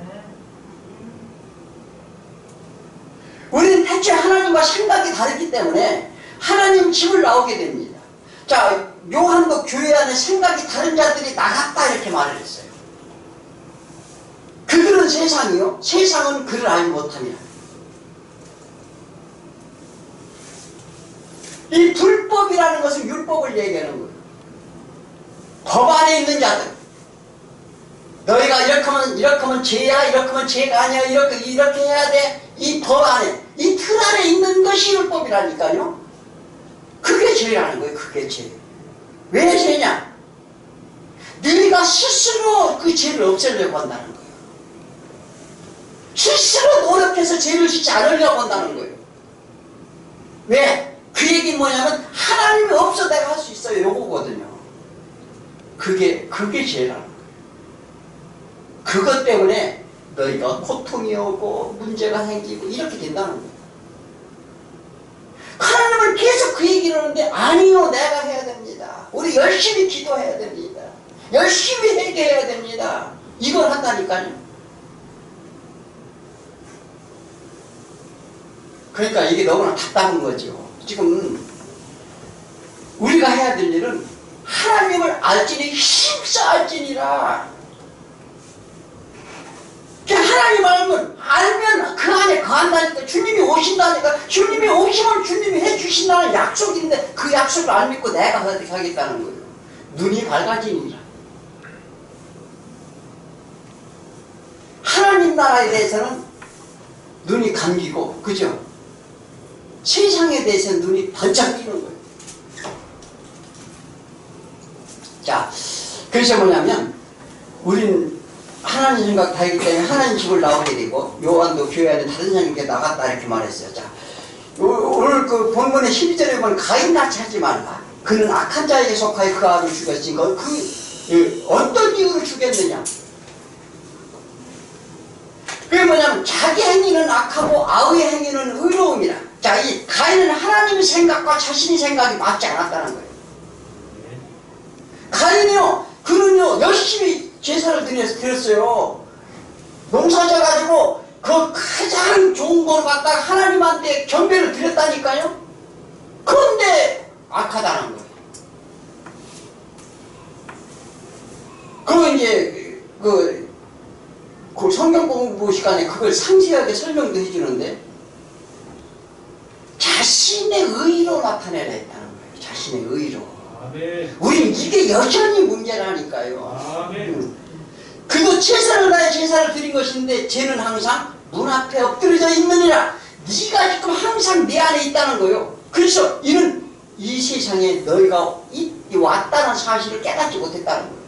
우리는 태초에 하나님과 생각이 다르기 때문에 하나님 집을 나오게 됩니다. 자, 요한도 교회 안에 생각이 다른 자들이 나갔다 이렇게 말을 했어요. 그들은 어떤 세상이요? 세상은 그를 알지 못합니다. 이 불법이라는 것은 율법을 얘기하는 거예요. 법 안에 있는 자들. 너희가 이렇게 하면 죄야, 이렇게 하면 죄가 아니야, 이렇게 해야 돼. 이 법 안에, 이 틀 안에 있는 것이 율법이라니까요. 그게 죄라는 거예요, 그게 죄. 왜 죄냐? 너희가 스스로 그 죄를 없애려고 한다는 거예요. 스스로 노력해서 죄를 짓지 않으려고 한다는 거예요. 왜? 그 얘기는 뭐냐면 하나님이 없어 내가 할 수 있어요, 요거거든요. 그게 죄라는 거예요. 그것 때문에 너희가 고통이 오고 문제가 생기고 이렇게 된다는 거예요. 하나님은 계속 그 얘기를 하는데 아니요, 내가 해야 됩니다. 우리 열심히 기도해야 됩니다. 열심히 회개해야 됩니다. 이걸 한다니까요. 그러니까 이게 너무나 답답한 거죠. 지금 우리가 해야 될 일은 하나님을 알지니 힘써 알지니라. 하나님 알면 그 안에 거한다니까. 주님이 오신다니까. 주님이 오시면 주님이 해주신다는 약속인데 그 약속을 안 믿고 내가 하겠다는 거예요. 눈이 밝아지니라. 하나님 나라에 대해서는 눈이 감기고, 그죠? 세상에 대해서는 눈이 번쩍 뜨는 거예요. 자, 그래서 뭐냐면 우린 하나님 생각 다 하기 때문에 하나님 집을 나오게 되고, 요한도 교회 안에 다른 사람에게 나갔다 이렇게 말했어요. 자, 오늘 그 본문의 12절에 보면 가인같이 하지 말라. 그는 악한 자에게 속하여 그 아들을 죽였으니까 어떤 이유로 죽였느냐? 그게 뭐냐면 자기 행위는 악하고 아우의 행위는 의로움이라. 자, 이 가인은 하나님의 생각과 자신의 생각이 맞지 않았다는 거예요. 가인이요, 그는요 열심히 제사를 드렸어요. 농사져 가지고 그 가장 좋은 걸 갖다가 하나님한테 경배를 드렸다니까요. 그런데 악하다는 거예요. 그 이제 그 성경 공부 시간에 그걸 상세하게 설명도 해주는데, 자신의 의로 나타내라 했다는 거예요. 자신의 의로. 아멘. 우린 이게 여전히 문제라니까요. 아멘. 그도 최선을 다해 제사를 드린 것인데 죄는 항상 문 앞에 엎드려져 있느니라. 네가 지금 항상 내 안에 있다는 거예요. 그래서 이는 이 세상에 너희가 왔다는 사실을 깨닫지 못했다는 거예요.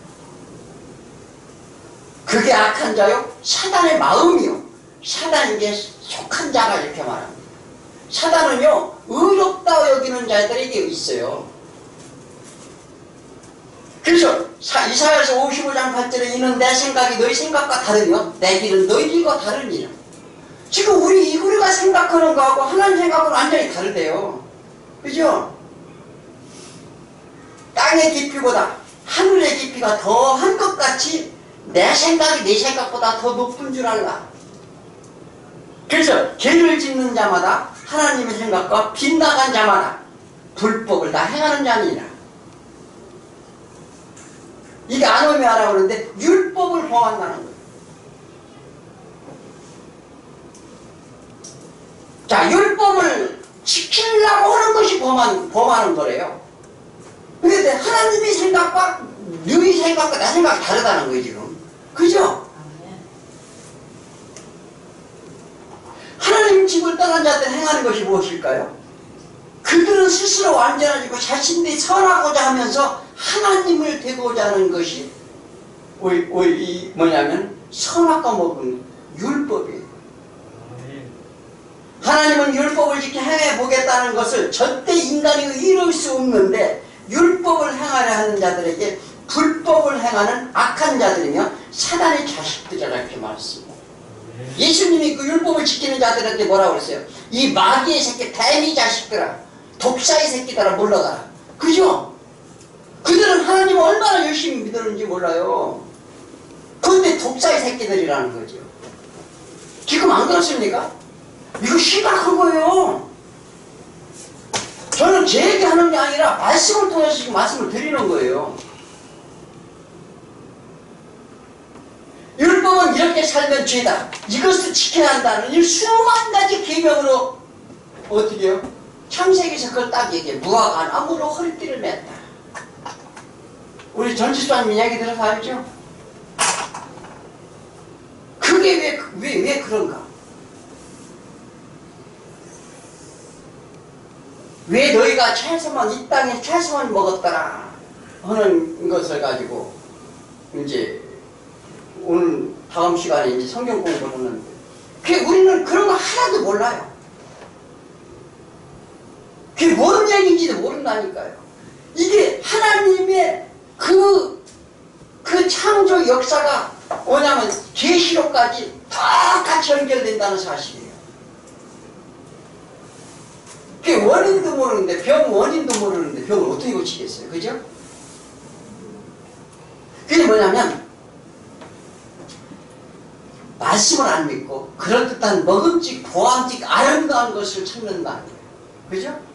그게 악한 자요, 사단의 마음이요. 사단에게 속한 자가 이렇게 말합니다. 사단은요 의롭다 여기는 자들에게 있어요. 그래서 이사야서 55장 8절에 이는 내 생각이 너희 생각과 다르며 내 길은 너희 길과 다르니라. 지금 우리가 생각하는 거하고 하나님 생각은 완전히 다르대요. 그죠? 땅의 깊이보다 하늘의 깊이가 더한 것 같이 내 생각이 내 생각보다 더 높은 줄 알라. 그래서 죄를 짓는 자마다 하나님의 생각과 빗나간 자마다 불법을 다 행하는 자니라. 이게 아노미아라고 그러는데 율법을 범한다는 거예요. 자, 율법을 지키려고 하는 것이 범하는 거래요. 그런데 하나님의 생각과 너희 생각과 나 생각이 다르다는 거예요, 지금. 그죠? 하나님 집을 떠난 자들 행하는 것이 무엇일까요? 그들은 스스로 완전해지고 자신들이 선하고자 하면서 하나님을 되고자 하는 것이 뭐냐면 선악과 먹은 율법이에요. 하나님은 율법을 지켜 행해보겠다는 것을 절대 인간이 이룰 수 없는데, 율법을 행하려 하는 자들에게 불법을 행하는 악한 자들이며 사단의 자식들이라 이렇게 말했습니다. 예수님이 그 율법을 지키는 자들한테 뭐라고 그랬어요? 이 마귀의 새끼, 뱀이 자식들아, 독사의 새끼들아 물러가라. 그죠? 그들은 하나님을 얼마나 열심히 믿었는지 몰라요. 그런데 독사의 새끼들이라는 거죠. 지금 안 그렇습니까? 이거 심각한 거예요. 저는 제 얘기하는 게 아니라 말씀을 통해서 지금 말씀을 드리는 거예요. 율법은 이렇게 살면 죄다. 이것을 지켜야 한다는 이 수만 가지 계명으로 어떻게 해요? 창세기에서 그걸 딱 얘기해. 무화과 나무로 허리띠를 맸다. 우리 전지수님 이야기 들어서 알죠? 그게 왜 그런가? 왜 너희가 채소만 이 땅에 채소만 먹었더라 하는 것을 가지고 이제 오늘 다음 시간에 이제 성경 공부를 하는데 우리는 그런 거 하나도 몰라요. 그게 뭔 얘기인지도 모른다니까요. 이게 하나님의 그 창조 역사가 뭐냐면 계시록까지 똑같이 연결된다는 사실이에요. 그게 원인도 모르는데 병 원인도 모르는데 병을 어떻게 고치겠어요? 그죠? 그게 뭐냐면 말씀을 안 믿고 그럴듯한 먹음직 보암직 아름다운 것을 찾는다는 거예요. 그죠?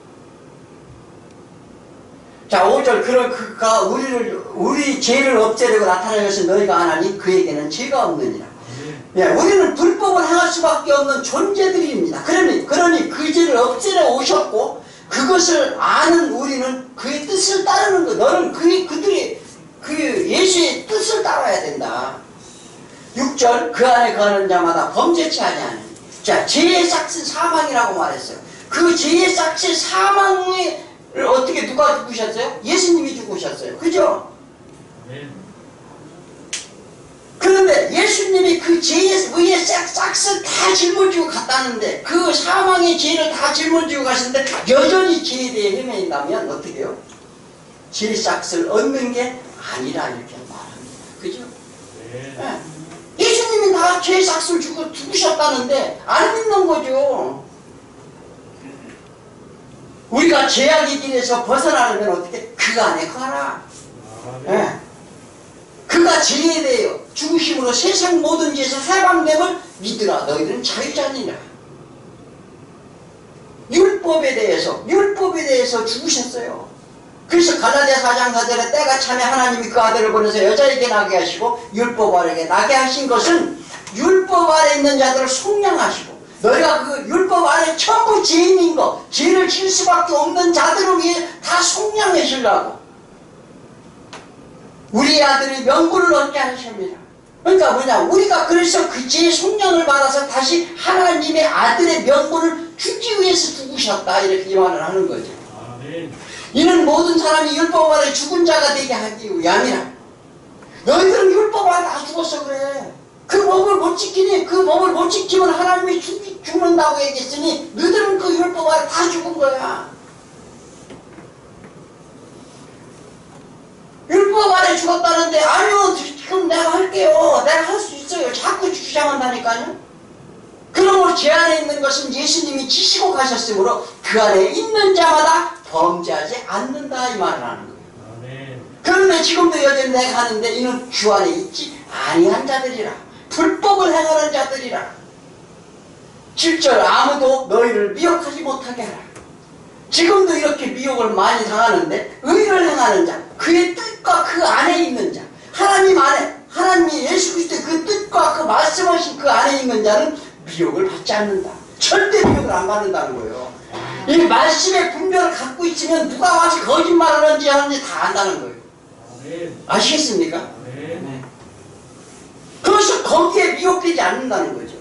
자, 5절 그가 우리 죄를 없애려고 나타난 것은 너희가 안 하니 그에게는 죄가 없느니라. 예, 우리는 불법을 행할 수밖에 없는 존재들입니다. 그러니 그 죄를 없애려 오셨고 그것을 아는 우리는 그의 뜻을 따르는 거. 너는 그들의 예수의 뜻을 따라야 된다. 6절 그 안에 거하는 자마다 범죄치 아니하니. 자, 죄의 삭은 사망이라고 말했어요. 그 죄의 삭은 사망을 어떻게 누가 죽으셨어요? 예수님이 죽으셨어요. 그죠? 네. 그런데 예수님이 그 죄의 의의 싹을 다 짊어지고 갔다는데 그 사망의 죄를 다 짊어지고 가시는데 여전히 죄에 대해 헤매인다면 어떻게 해요? 죄의 싹을 얻는 게 아니라 이렇게 말합니다. 그죠? 네. 네. 예수님이 다 죄의 싹을 주고 죽으셨다는데 안 믿는 거죠. 우리가 죄악의 길에서 벗어나려면 어떻게? 그 안에 가라. 네. 그가 죄에 대하여 죽으심으로 세상 모든 죄에서 해방됨을 믿으라. 너희들은 자유자니라. 율법에 대해서 죽으셨어요. 그래서 갈라디아 4장 4절에 때가 차면 하나님이 그 아들을 보내서 여자에게 나게 하시고 율법 아래에 나게 하신 것은 율법 아래 있는 자들을 속량하시고 너희가 그 율법 아래 전부 죄인인 거, 죄를 질 수밖에 없는 자들을 위해 다 속량하시려고 우리 아들이 명분을 얻게 하십니다. 그러니까 뭐냐, 우리가 그래서 그 죄의 속량을 받아서 다시 하나님의 아들의 명분을 주기 위해서 죽으셨다, 이렇게 이 말을 하는 거죠. 아멘. 이는 모든 사람이 율법 아래 죽은 자가 되게 하기 위함이라. 너희들은 율법 아래 다 죽었어 그래. 그 법을 못 지키니, 그 법을 못 지키면 하나님이 죽는다고 얘기했으니 너희들은 그 율법 아래 다 죽은 거야. 율법 아래 죽었다는데 아니요 지금 내가 할게요, 내가 할 수 있어요, 자꾸 주장한다니까요. 그러므로 제 안에 있는 것은 예수님이 지시고 가셨으므로 그 안에 있는 자마다 범죄하지 않는다, 이 말을 하는 거예요. 아멘. 그런데 지금도 여전히 내가 하는데 이는 주 안에 있지 아니한 자들이라, 불법을 행하는 자들이라. 7절 아무도 너희를 미혹하지 못하게 하라. 지금도 이렇게 미혹을 많이 당하는데 의를 행하는 자, 그의 뜻과 그 안에 있는 자, 하나님 안에, 하나님이 예수 그리스도의 그 뜻과 그 말씀하신 그 안에 있는 자는 미혹을 받지 않는다. 절대 미혹을 안 받는다는 거예요. 이 말씀의 분별을 갖고 있으면 누가 와서 거짓말을 하는지 다 안다는 거예요. 아멘. 아시겠습니까? 아멘. 네. 그래서 거기에 미혹되지 않는다는 거죠.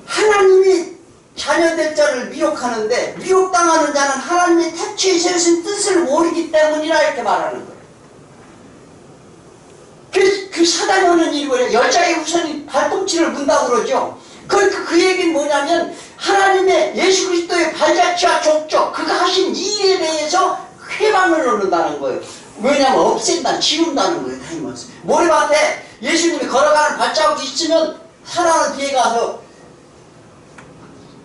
하나님이 자녀될 자를 미혹하는데 미혹당하는 자는 하나님의 태초에 세우신 뜻을 모르기 때문이라, 이렇게 말하는 거예요. 그 사단이 하는 일이 뭐예요? 여자의 후손이 발꿈치를 문다고 그러죠. 그 얘기는 뭐냐면 하나님의 예수 그리스도의 발자취와 족적, 그가 하신 일에 대해서 회방을 놓는다는 거예요. 왜냐하면 없앤다, 지운다는 거예요. 다니면서 모래밭에 예수님이 걸어가는 발자국이 있으면 사람은 뒤에 가서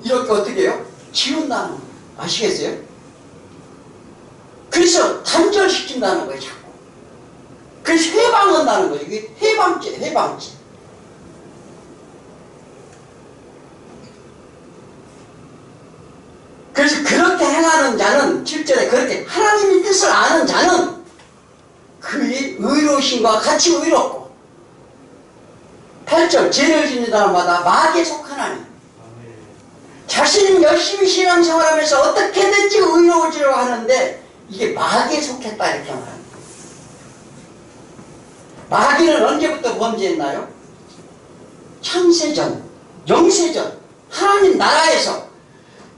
이렇게 어떻게 해요? 지운다는 거예요. 아시겠어요? 그래서 단절시킨다는 거예요, 자꾸. 그래서 해방한다는 거예요. 이게 해방죄. 그래서 그렇게 행하는 자는, 7절에 그렇게 하나님의 뜻을 아는 자는 그의 의로우심과 같이 의롭고 8절 죄를 짓는 사람마다 마귀에 속하나니 아멘. 자신은 열심히 신앙생활하면서 어떻게든지 의로워지려고 하는데 이게 마귀에 속했다 이렇게 말합니다. 마귀는 언제부터 범죄했나요? 창세전, 영세전, 하나님 나라에서.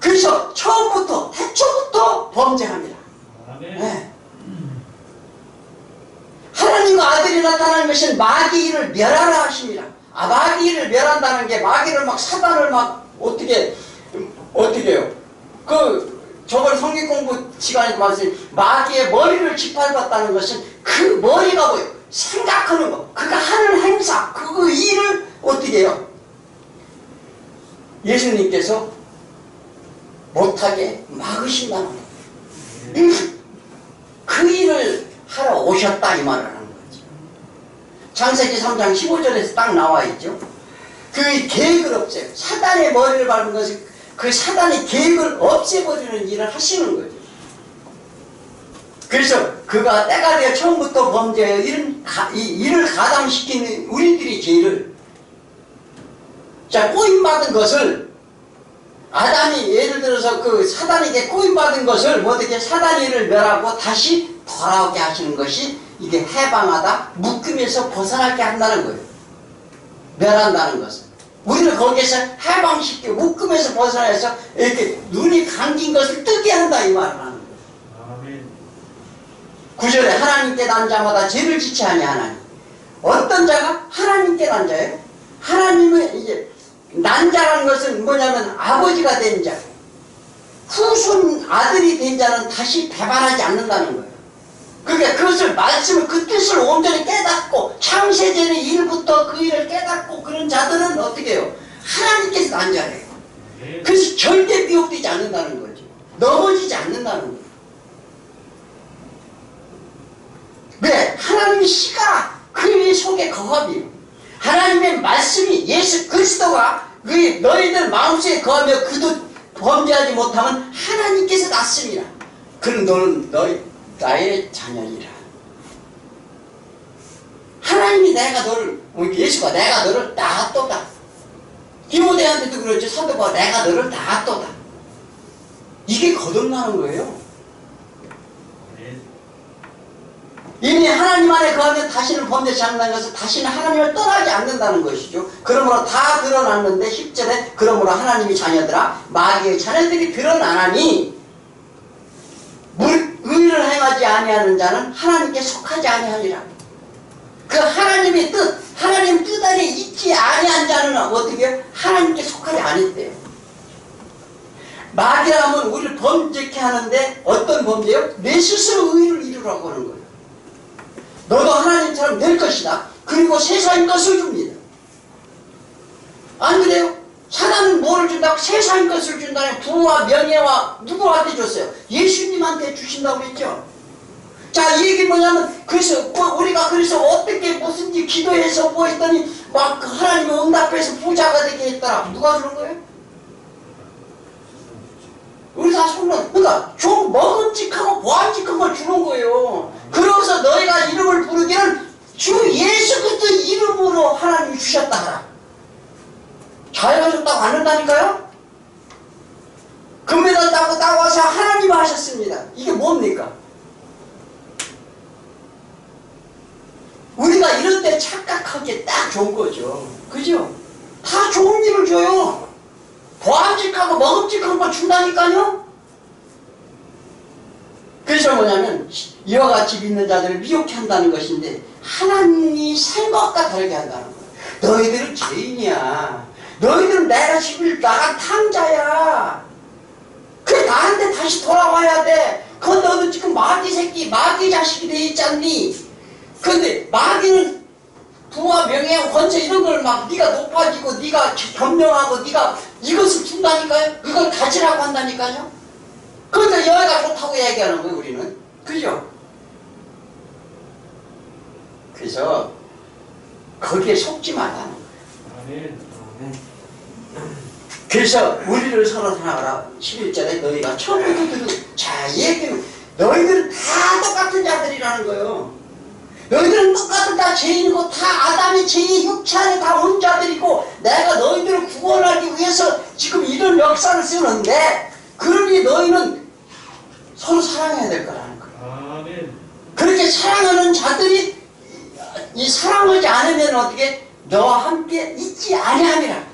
그래서 처음부터 태초부터 범죄합니다. 아멘. 네. 하나님과 아들이 나타나는 것은 마귀를 멸하라 하십니다. 마귀를 멸한다는 게 마귀를 막 사단을 막 어떻게 해요? 저번 성경 공부 시간에도 말씀드린 마귀의 머리를 짓밟았다는 것은 그 머리가 뭐예요? 생각하는 거, 그가 하는 행사, 그 일을 어떻게 해요? 예수님께서 못하게 막으신다는 거예요. 그 일을 하러 오셨다 이 말을 하는 거죠. 창세기 3장 15절에서 딱 나와 있죠. 그 계획을 없애요. 사단의 머리를 밟은 것은 그 사단의 계획을 없애버리는 일을 하시는 거죠. 그래서 그가 때가 되어 처음부터 범죄하여 이를 가담시키는 우리들이 죄를 꼬임받은 것을 아담이 예를 들어서 그 사단에게 꼬임받은 것을 어떻게 사단이 이를 멸하고 다시 돌아오게 하시는 것이 이게 해방하다 묶음에서 벗어나게 한다는 거예요. 멸한다는 것은 우리를 거기에서 해방시키고 묶음에서 벗어나서 이렇게 눈이 감긴 것을 뜨게 한다 이 말을 하는 거예요. 아멘. 9절에 하나님께 난 자마다 죄를 짓지 아니하나니 어떤 자가 하나님께 난 자예요? 하나님은 이제 난 자라는 것은 뭐냐면 아버지가 된 자, 후손 아들이 된 자는 다시 배반하지 않는다는 거예요. 그러니까 그것을 말씀을 그 뜻을 온전히 깨닫고 창세전의 일부터 그 일을 깨닫고 그런 자들은 어떻게 해요? 하나님께서 난 자예요. 그래서 절대 미혹되지 않는다는 거죠. 넘어지지 않는다는 거예요. 왜? 하나님의 씨가 그 속에 거합이에요. 하나님의 말씀이 예수 그리스도가 너희들 마음속에 거하며 그도 범죄하지 못하면 하나님께서 낳습니다. 그럼 너는 나의 자녀이라. 하나님이 예수가 내가 너를 낳았도다. 디모데한테도 그렇죠. 사도 바울 내가 너를 낳았도다. 이게 거듭나는 거예요. 이미 하나님 안에 거하면 다시는 범죄치 않는다는 것은 다시는 하나님을 떠나지 않는다는 것이죠. 그러므로 다 드러났는데 10절에 그러므로 하나님이 자녀들아 마귀의 자녀들이 드러나나니 의를 행하지 아니하는 자는 하나님께 속하지 아니하니라. 그 하나님의 뜻, 하나님 뜻 안에 있지 아니한 자는 어떻게 해요? 하나님께 속하지 않았대요. 마귀라면 우리를 범죄케 하는데 어떤 범죄요? 내 스스로 의를 이루라고 하는 거예요. 너도 하나님처럼 될 것이다. 그리고 세상의 것을 줍니다. 안 그래요? 사단은 뭐를 준다고? 세상의 것을 준다는 부와 명예와 누구한테 줬어요? 예수님한테 주신다고 했죠. 자, 이 얘기는 뭐냐면 우리가 그래서 어떻게 무슨지 기도해서 뭐 했더니 막 하나님의 응답해서 부자가 되게 했더라. 누가 주는 거예요? 우리 다 속는, 그러니까 좀 먹음직하고 보암직한 걸 주는 거예요. 그러고서 너희가 이름을 부르기는 주 예수 그리스도 이름으로 하나님이 주셨다 하라. 자유하셨다고 안 한다니까요? 금메달 따고 와서 하나님 하셨습니다. 이게 뭡니까? 우리가 이런 데 착각하기에 딱 좋은 거죠. 그죠? 다 좋은 일을 줘요. 보암직하고 먹음직한 거 준다니까요? 그래서 뭐냐면 이와 같이 믿는 자들을 미혹해 한다는 것인데 하나님이 생각과 다르게 한다는 거예요. 너희들은 죄인이야. 너희들은 내가 지금 나간 탕자야. 그래 나한테 다시 돌아와야 돼. 그런데 너는 지금 마귀 새끼, 마귀 자식이 돼 있지 않니? 그런데 마귀는 부와 명예와 권세 이런 걸 막 네가 높아지고 네가 겸령하고 네가 이것을 준다니까요? 이걸 가지라고 한다니까요? 그런데 여기가 좋다고 얘기하는 거예요 우리는. 그죠? 그래서 거기에 속지 말라는 거예요. 그래서 우리를 서로 사랑하라. 11절에 너희가 처음부터 자, 이 얘기는 너희들은 다 똑같은 자들이라는 거예요. 너희들은 똑같은 다 죄인이고 다 아담의 죄의 육체 안에 다 온 자들이고 내가 너희들을 구원하기 위해서 지금 이런 역사를 쓰는데 그러니 너희는 서로 사랑해야 될 거라는 거예요. 아멘. 그렇게 사랑하는 자들이 이 사랑하지 않으면 어떻게 너와 함께 있지 아니함이라.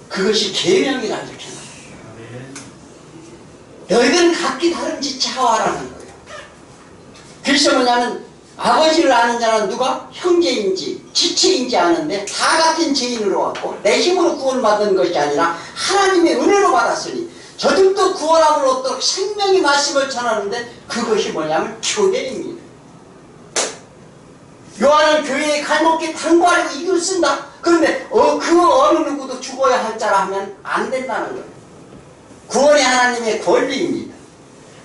그것이 계명이라 이렇게 말해요. 아멘. 너희들은 각기 다른 지체하와라는 거예요. 그래서 뭐냐면 아버지를 아는 자는 누가 형제인지 지체인지 아는데 다 같은 죄인으로 왔고 내 힘으로 구원받은 것이 아니라 하나님의 은혜로 받았으니 저들도 구원함을 얻도록 생명의 말씀을 전하는데 그것이 뭐냐면 교회입니다. 요한은 교회에 갈목기 당구하려고 이걸 쓴다. 그런데 그 어느 누구도 죽어야 할 자라 하면 안 된다는 거예요. 구원이 하나님의 권리입니다.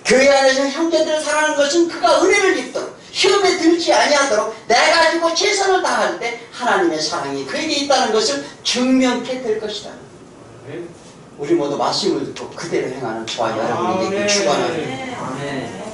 교회 안에서 형제들을 사랑하는 것은 그가 은혜를 입도록 시험에 들지 아니하도록 내가 가지고 최선을 다할 때 하나님의 사랑이 그에게 있다는 것을 증명케 될 것이다. 아멘. 우리 모두 말씀을 듣고 그대로 행하는 저와 여러분이 되길 축원합니다. 아멘.